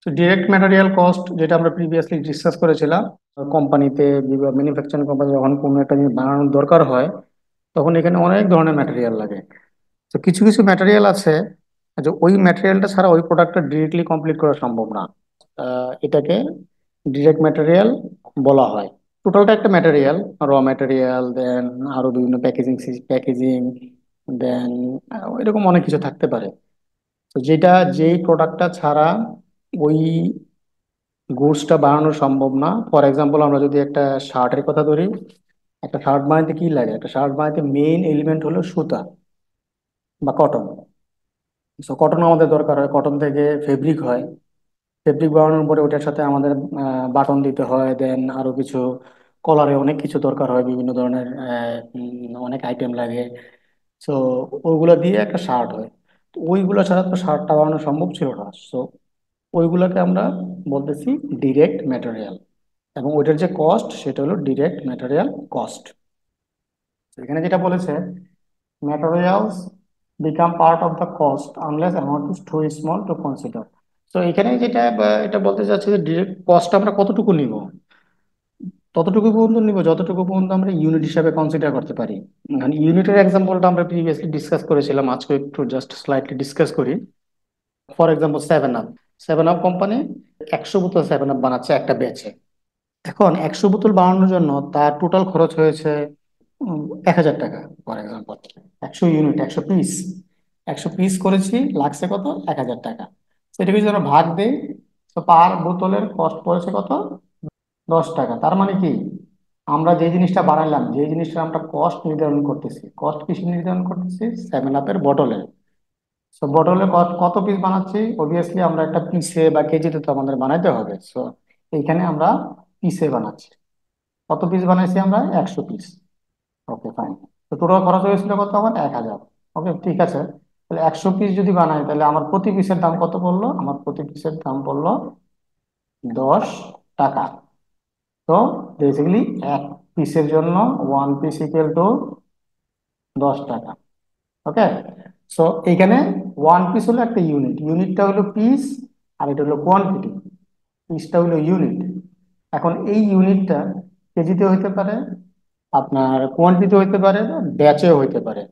তো direct material cost যেটা আমরা প্রিভিয়াসলি ডিসকাস করেছিলাম, কোম্পানিতে ম্যানুফ্যাকচারিং কোম্পানি যখন কোনো একটা জিনিস বানানোর দরকার হয় তখন এখানে অনেক ধরনের ম্যাটেরিয়াল লাগে। তো কিছু কিছু ম্যাটেরিয়াল আছে যে ওই ম্যাটেরিয়ালটা ছাড়া ওই প্রোডাক্টটা ডিরেক্টলি কমপ্লিট করা সম্ভব না। এটাকে ডিরেক্ট ম্যাটেরিয়াল বলা হয়। টোটালটা একটা ম্যাটেরিয়াল, র ম্যাটেরিয়াল, দেন আরো বিভিন্ন প্যাকেজিং, দেন এরকম অনেক কিছু থাকতে পারে। তো যেটা যেই প্রোডাক্টটা ছাড়া ওই গুডসটা বানানো সম্ভব না। ফর এক্সাম্পল, আমরা যদি একটা শার্টের কথা ধরি, একটা শার্ট বানাইতে কি লাগে? একটা শার্ট বানাইতে মেইন এলিমেন্ট হলো সুতা বা কটন। সো কটন আমাদের দরকার হয়, কটন থেকে ফেব্রিক হয়। ফেব্রিক বানানোর পরে ওটার সাথে আমাদের বাটন দিতে হয়, দেন আরো কিছু কলারে অনেক কিছু দরকার হয়, বিভিন্ন ধরনের অনেক আইটেম লাগে। সো ওইগুলো দিয়ে একটা শার্ট হয়। তো ওইগুলো ছাড়া তো শার্টটা বানানো সম্ভব ছিল না। সো ওইগুলোকে আমরা বলতেছি ডিরেক্ট ম্যাটেরিয়াল, এবং ওইটার যে কস্ট সেটা হলো ডিরেক্ট ম্যাটেরিয়াল কস্ট। এখানে যেটা বলেছে, materials become part of the cost unless amount is too small to consider. তো এখানে যেটা এটা বলতে চাচ্ছে যে ডিরেক্ট কস্ট আমরা কতটুকু নিব, ততটুকু পর্যন্ত নিব যতটুকু পর্যন্ত আমরা ইউনিট হিসাবে কনসিডার করতে পারি। মানে ইউনিটের এক্সাম্পলটা আমরা প্রিভিয়াসলি ডিসকাস করেছিলাম, আজকে একটু জাস্ট স্লাইটলি ডিসকাস করি। For example, seven up. Seven up company 100 বোতল সেভেন আপ বানাচ্ছে একটা ব্যাচে। এখন 100 বোতল বানানোর জন্য তার টোটাল খরচ হয়েছে 1000 টাকা। For example, 100 unit, 100 piece, 100 piece করেছি, লাগছে কত? 1000 টাকা। সেটাকে যদি আমরা ভাগ দেই, তো পার বোতলের কস্ট পড়েছে কত? 10 টাকা। তার মানে কি, আমরা যে জিনিসটা বানাইলাম, যে জিনিসটা আমরা কস্ট নির্ধারণ করতেছি, কস্ট কিসে নির্ধারণ করতেছি? সেভেন আপের বটলে। সো বটলে কত পিস বানাচ্ছি? অবভিয়াসলি আমরা একটা পিসে বা কেজিতে তো আমাদের বানাইতে হবে। সো এইখানে আমরা পিসে বানাচ্ছি। কত পিস বানাইছি আমরা? 100 পিস। ওকে, ফাইন। তো টোটাল খরচ হয়েছিল কত? আমার 1000। ওকে, ঠিক আছে। তাহলে 100 পিস যদি বানাই, তাহলে আমার প্রতি পিসের দাম কত পড়লো? আমার প্রতি পিসের দাম পড়লো 10 টাকা। তো বেসিক্যালি এক পিসের জন্য ওয়ান পিস ইকুয়াল টু 10 টাকা। ওকে। সো এইখানে ওয়ান পিস হলো একটা ইউনিট, ইউনিটটা হলো পিস, আর এটা হলো কোয়ান্টিটি, পিসটা হলো ইউনিট। এখন এই ইউনিটটা কেজিতে হইতে পারে, আপনার কোয়ান্টিটিতে হইতে পারে, ব্যাচেও হইতে পারে।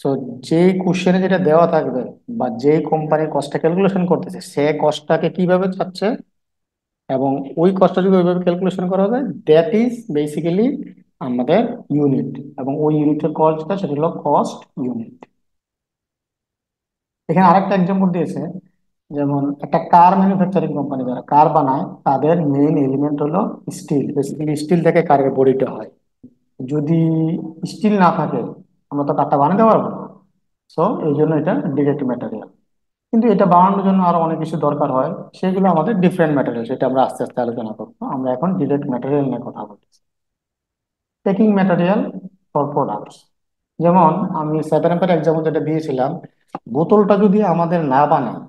সো যেই কোশ্চেনে যেটা দেওয়া থাকবে বা যেই কোম্পানি কস্টটা ক্যালকুলেশন করতেছে, সে কস্টটাকে কিভাবে চাচ্ছে এবং ওই কস্টটা যদি ওইভাবে ক্যালকুলেশন করা হবে, দ্যাট ইজ বেসিক্যালি আমাদের ইউনিট। এবং ওই ইউনিটের কস্টটা সেটা হলো কস্ট ইউনিট। এখানে আরেকটা এক্সাম্পল দিয়েছে, যেমন একটা কার ম্যানুফ্যাকচারিং কোম্পানি যারা কার বানায়, তাদের মেইন এলিমেন্ট হলো স্টিল। বেসিক্যালি স্টিল থেকে কারের বডিটা হয়। যদি স্টিল না থাকে, আমরা তো কাঠটা বানাতে পারবো না। সো এই জন্য এটা ডিরেক্ট ম্যাটেরিয়াল। কিন্তু এটা বানানোর জন্য আরো অনেক কিছু দরকার হয়, সেগুলো আমাদের ডিফারেন্ট ম্যাটেরিয়াল, সেটা আমরা আস্তে আস্তে আলোচনা করবো। আমরা এখন ডিরেক্ট ম্যাটেরিয়াল নিয়ে কথা বলতেছি। প্যাকিং ম্যাটেরিয়াল ফর প্রোডাক্টস, যেমন আমি সেভেন আপের এক্সাম্পল যেটা দিয়েছিলাম, বোতলটা যদি আমাদের না বানায়,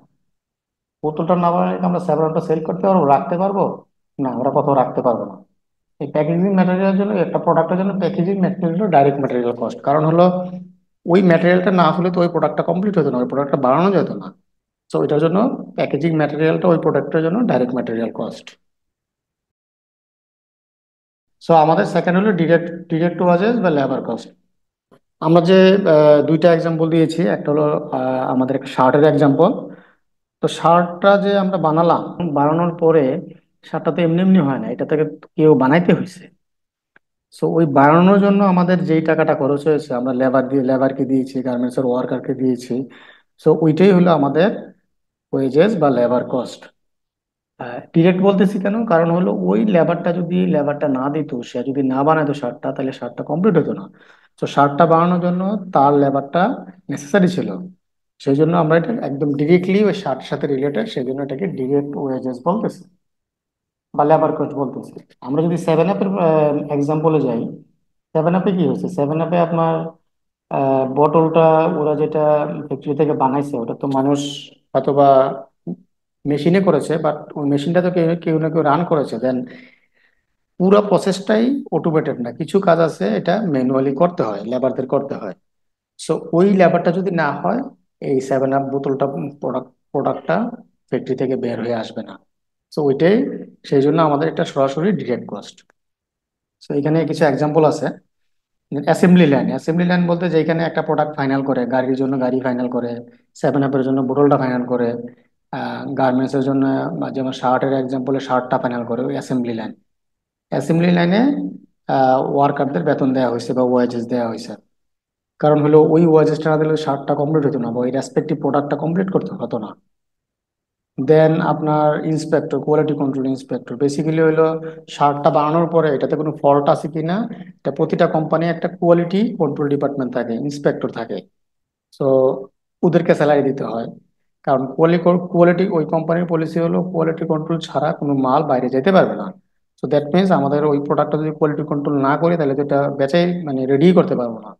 বোতলটা না বানালে কি আমরা সেভেন আপটা সেল করতে পারবো, রাখতে পারবো? না, আমরা কোথাও রাখতে পারবো না। এই প্যাকেজিং ম্যাটেরিয়ালের জন্য, একটা প্রোডাক্টের জন্য packaging material direct material cost. কারণ হলো ওই ম্যাটেরিয়ালটা না হলে তো ওই প্রোডাক্টটা কমপ্লিট হতো না, ওই প্রোডাক্টটা বানানো যেত না। তো এটার জন্য প্যাকেজিং ম্যাটেরিয়ালটা ওই প্রোডাক্টের জন্য ডাইরেক্ট ম্যাটেরিয়াল কস্ট। সো আমাদের সেকেন্ড হলো ডিরেক্ট ডিরেক্ট ওয়াজেস বা লেবার কস্ট। আমরা যে দুইটা এক্সাম্পল দিয়েছি, একটা হলো আমাদের একটা শার্টের এক্সাম্পল। তো শার্টটা যে আমরা বানালাম, বানানোর পরে শার্টটা তো এমনি এমনি হয় না, এটা থেকে কেউ বানাইতে হয়েছে। সো ওই বানানোর জন্য আমাদের যেই টাকাটা খরচ হয়েছে, আমরা লেবারকে দিয়েছি, গার্মেন্টসের ওয়ার্কারকে দিয়েছি। সো ওইটাই হলো আমাদের ওয়েজেস বা লেবার কস্ট। ডিরেক্ট বলতেছি কেন? কারণ হলো ওই লেবারটা না দিত, সে যদি না বানাতো শার্টটা, তাহলে শার্টটা কমপ্লিট হতো না। তো শার্টটা বানানোর জন্য তার লেবারটা নেসেসারি ছিল। সেই জন্য আমরা এটা একদম ডিরেক্টলি ওই শার্টের সাথে রিলেটেড, সেই জন্য এটাকে ডিরেক্ট ওয়েজেস বলতেছি বা লেবার কস্ট বলতেছি। আমরা যদি সেভেন আপের এক্সাম্পলে যাই, সেভেন আপে কি হয়েছে? সেভেন আপে আপনার বোতলটা ওরা যেটা ফ্যাক্টরি থেকে বানাইছে, ওটা তো মানুষ অথবা মেশিনে করেছে, বাট ওই মেশিনটা তো কেউ কেউ না কেউ রান করেছে। দেন পুরো প্রসেসটাই অটোমেটেড না, কিছু কাজ আছে এটা ম্যানুয়ালি করতে হয়, লেবারদের করতে হয়। সো ওই লেবারটা যদি না হয়, এই সেভেন আপ বোতলটা প্রোডাক্টটা ফ্যাক্টরি থেকে বের হয়ে আসবে না। তো ওইটাই, সেই জন্য আমাদের একটা সরাসরি ডিরেক্ট কস্ট। তো এখানে কিছু এক্সাম্পল আছে। অ্যাসেম্বলি লাইন বলতে যেখানে একটা প্রোডাক্ট ফাইনাল করে, গাড়ির জন্য গাড়ি ফাইনাল করে, 7 আপের জন্য বোতলটা ফাইনাল করে, গার্মেন্টস এর জন্য বা যেমন শার্টের এক্সাম্পলে শার্টটা ফাইনাল করে, ওই অ্যাসেম্বলি লাইন। অ্যাসেম্বলি লাইনে ওয়ার্কারদের বেতন দেওয়া হয়েছে বা ওয়েজেস দেওয়া হয়েছে। কারণ হলো ওই ওয়েজেসটা না দিলে শার্টটা কমপ্লিট হতো না, বা ওই রেসপেক্টিভ প্রোডাক্টটা কমপ্লিট করতে হতো না। দেন আপনার inspector, quality control inspector, basically হলো শার্টটা বানানোর পরে এটাতে কোনো ফল্ট আছে কিনা, এটা প্রতিটা কোম্পানি একটা কোয়ালিটি কন্ট্রোল ডিপার্টমেন্ট থাকে, ইন্সপেক্টর থাকে। সো ওদেরকে স্যালারি দিতে হয়। কারণ কোয়ালিটি, ওই কোম্পানির পলিসি হলো কোয়ালিটি কন্ট্রোল ছাড়া কোনো মাল বাইরে যেতে পারবে না। সো দ্যাট মিনস আমাদের ওই প্রোডাক্টটা যদি কোয়ালিটি কন্ট্রোল না করি তাহলে তো এটা বেচাই মানে রেডি করতে পারবো না।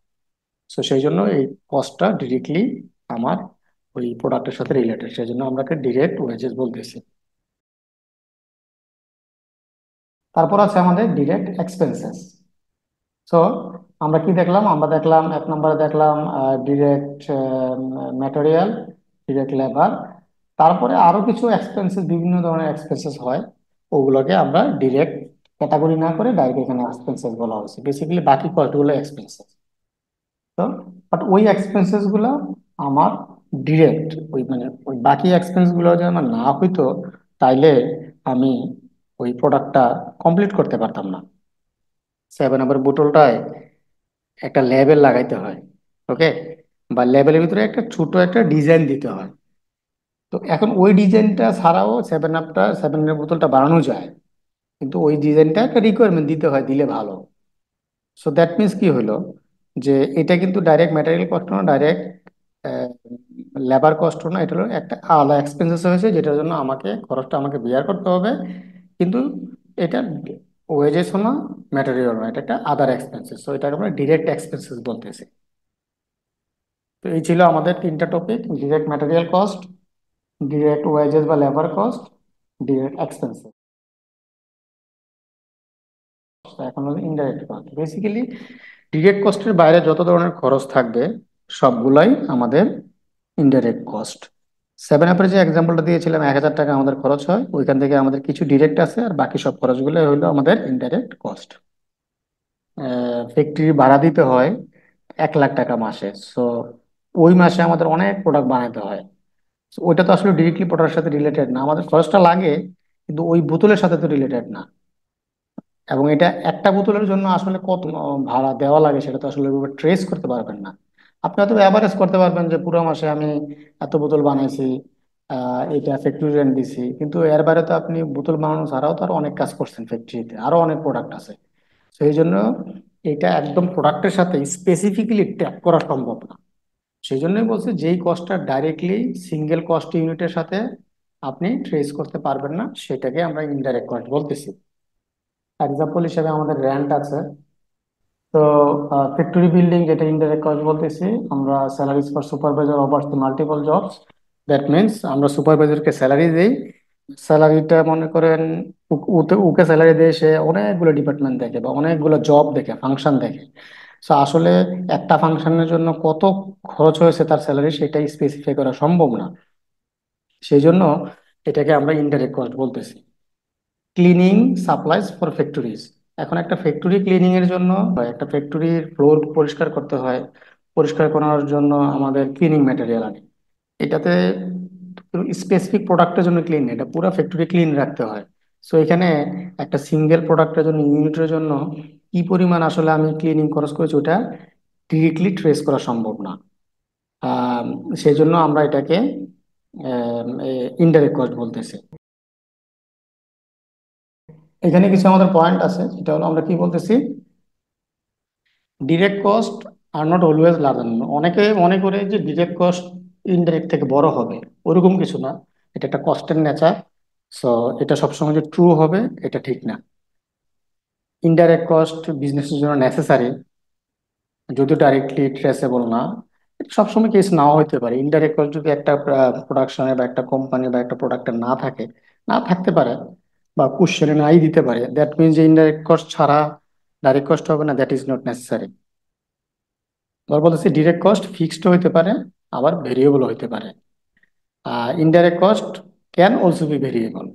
সো সেই জন্য এই কস্টটা ডিরেক্টলি আমার ওই প্রোডাক্টের সাথে রিলেটেড, সেই জন্য আমরা ডিরেক্ট ওয়েজেস বলতেছি। তারপর আছে আমাদের ডিরেক্ট এক্সপেন্সেস। সো আমরা কি দেখলাম? আমরা দেখলাম এক নম্বরে দেখলাম ডিরেক্ট ম্যাটেরিয়াল, ডিরেক্ট লেবার। তারপরে আরো কিছু এক্সপেন্সেস, বিভিন্ন ধরনের এক্সপেন্সেস হয়, ওগুলোকে আমরা ডিরেক্ট ক্যাটাগরি না করে ডাইরেক্ট এখানে এক্সপেন্সেস বলা হয়েছে। বেসিক্যালি বাকি কতগুলো এক্সপেন্সেস। তো বাট ওই এক্সপেন্সেস গুলো আমার ডিরেক্ট, ওই মানে ওই বাকি এক্সপেন্স গুলো যদি আমার না হইতো তাইলে আমি ওই প্রোডাক্টটা কমপ্লিট করতে পারতাম না। 7 নম্বর বোতলটায় একটা লেবেল লাগাইতে হয়, ওকে, বা লেবেলের ভিতরে একটা ছোট একটা ডিজাইন দিতে হয়। তো এখন ওই ডিজাইনটা ছাড়াও 7 এর বোতলটা বানানো যায়, কিন্তু ওই ডিজাইনটা একটা রিকোয়ারমেন্ট দিতে হয়, দিলে ভালো। সো দ্যাট মিনস কি হলো, যে এটা কিন্তু ডাইরেক্ট ম্যাটেরিয়াল কস্ট না, ডাইরেক্ট লেবার কস্ট না, এটা হলো একটা আলাদা এক্সপেন্সেস হয়েছে, যেটার জন্য আমাকে খরচটা আমাকে বিয়ার করতে হবে। কিন্তু এটা ওয়েজেস না, ম্যাটেরিয়াল না, এটা একটা আদার এক্সপেন্সেস। সো এটাকে আমরা ডিরেক্ট এক্সপেন্সেস বলতেছি। তো এই ছিল আমাদের তিনটা topic: direct material cost, direct wages বা লেবার কস্ট, ডিরেক্ট এক্সপেন্সেস। এখন হলো ইনডাইরেক্ট কস্ট। বেসিক্যালি ডিরেক্ট কস্টের বাইরে যত ধরনের খরচ থাকবে সবগুলাই আমাদের ইনডাইরেক্ট কস্ট। 7 আপের যে এক্সাম্পলটা দিয়েছিলাম, 1,000 টাকা আমাদের খরচ হয়, ওইখান থেকে আমাদের কিছু ডিরেক্ট আছে আর বাকি সব খরচগুলো হলো আমাদের ইনডাইরেক্ট কস্ট। ফ্যাক্টরি ভাড়া দিতে হয় 1,00,000 টাকা মাসে। সো ওই মাসে আমাদের অনেক প্রোডাক্ট বানাতে হয়। So ওইটা তো আসলে ডিরেক্টলি প্রোডাক্টের সাথে রিলেটেড না, আমাদের খরচটা লাগে কিন্তু ওই বোতলের সাথে তো রিলেটেড না। এবং এটা একটা বোতলের জন্য আসলে কত ভাড়া দেওয়া লাগে সেটা তো আসলে ট্রেস করতে পারবেন না। আপনি হয়তো অ্যাভারেজ করতে পারবেন যে পুরো মাসে আমি এত বোতল বানাইছি, এটা ফ্যাক্টরি রেন্ট দিছি, কিন্তু এর বাইরে তো আপনি বোতল বানানো ছাড়াও তো আরো অনেক কাজ করছেন, ফ্যাক্টরিতে আরো অনেক প্রোডাক্ট আছে। সেই জন্য এটা একদম প্রোডাক্টের সাথে স্পেসিফিক্যালি ট্র্যাক করা সম্ভব না। সেই জন্যই বলছি, যেই কস্টটা ডাইরেক্টলি সিঙ্গেল কস্ট ইউনিটের সাথে আপনি ট্রেস করতে পারবেন না, সেটাকে আমরা ইনডাইরেক্ট কস্ট বলতেছি। এক্সাম্পল হিসেবে আমাদের রেন্ট আছে। তো ফ্যাক্টরি বিল্ডিং, যেটা ইনডাইরেক্ট কস্ট বলতেছি। আমরা salaries for supervisor over the multiple jobs, that means আমরা সুপারভাইজারকে স্যালারি দেই। স্যালারিটা মনে করেন ওকে স্যালারি দিয়ে সে অনেকগুলো ডিপার্টমেন্ট দেখে বা অনেকগুলো জব দেখে, ফাংশন দেখে। সো আসলে একটা ফাংশনের জন্য কত খরচ হয়েছে তার স্যালারি, সেটাই স্পেসিফাই করা সম্ভব না। সেই জন্য এটাকে আমরা ইনডাইরেক্ট কস্ট বলতেছি। ক্লিনিং সাপ্লাইজ ফর ফ্যাক্টরিজ, এখন একটা ফ্যাক্টরি ক্লিনিং এর জন্য বা একটা ফ্যাক্টরির ফ্লোর পরিষ্কার করতে হয়। পরিষ্কার করার জন্য আমাদের ক্লিনিং ম্যাটেরিয়াল আনে। এটাতে স্পেসিফিক প্রোডাক্টের জন্য ক্লিন, এটা পুরো ফ্যাক্টরি ক্লিন রাখতে হয়। সো এখানে একটা সিঙ্গেল প্রোডাক্টের জন্য, ইউনিটের জন্য কি পরিমাণ আসলে আমি ক্লিনিং খরচ করেছি ওটা ডিরেক্টলি ট্রেস করা সম্ভব না। আহ, সেই জন্য আমরা এটাকে ইনডাইরেক্ট কস্ট বলতেছি। এখানে কিছু আমাদের পয়েন্ট আছে, এটা হলো আমরা কি বলতেছি, direct cost are not always larger. অনেকে মনে করে যে ডিরেক্ট কস্ট ইনডাইরেক্ট থেকে বড় হবে, ওরকম কিছু না। এটা একটা কস্টের নেচার। সো এটা সবসময় যে ট্রু হবে এটা ঠিক না। ইনডাইরেক্ট কস্ট বিজনেসের জন্য নেসেসারি, যদিও ডাইরেক্টলি ট্রেসেবল না। এটা সবসময় কেস নাও হইতে পারে। ইনডাইরেক্ট কস্ট যদি একটা প্রোডাকশনে বা একটা কোম্পানি বা একটা প্রোডাক্টে না থাকে, না থাকতে পারে, বা কোশ্চেনে নাই দিতে পারে, দ্যাট মিনস যে ইনডাইরেক্ট কস্ট ছাড়া ডাইরেক্ট কস্ট হবে না, দ্যাট ইজ নট নেসেসারি। আবার বলতেছি ডিরেক্ট কস্ট ফিক্সড হইতে পারে, আবার ভেরিয়েবল হইতে পারে। Indirect cost can also be variable.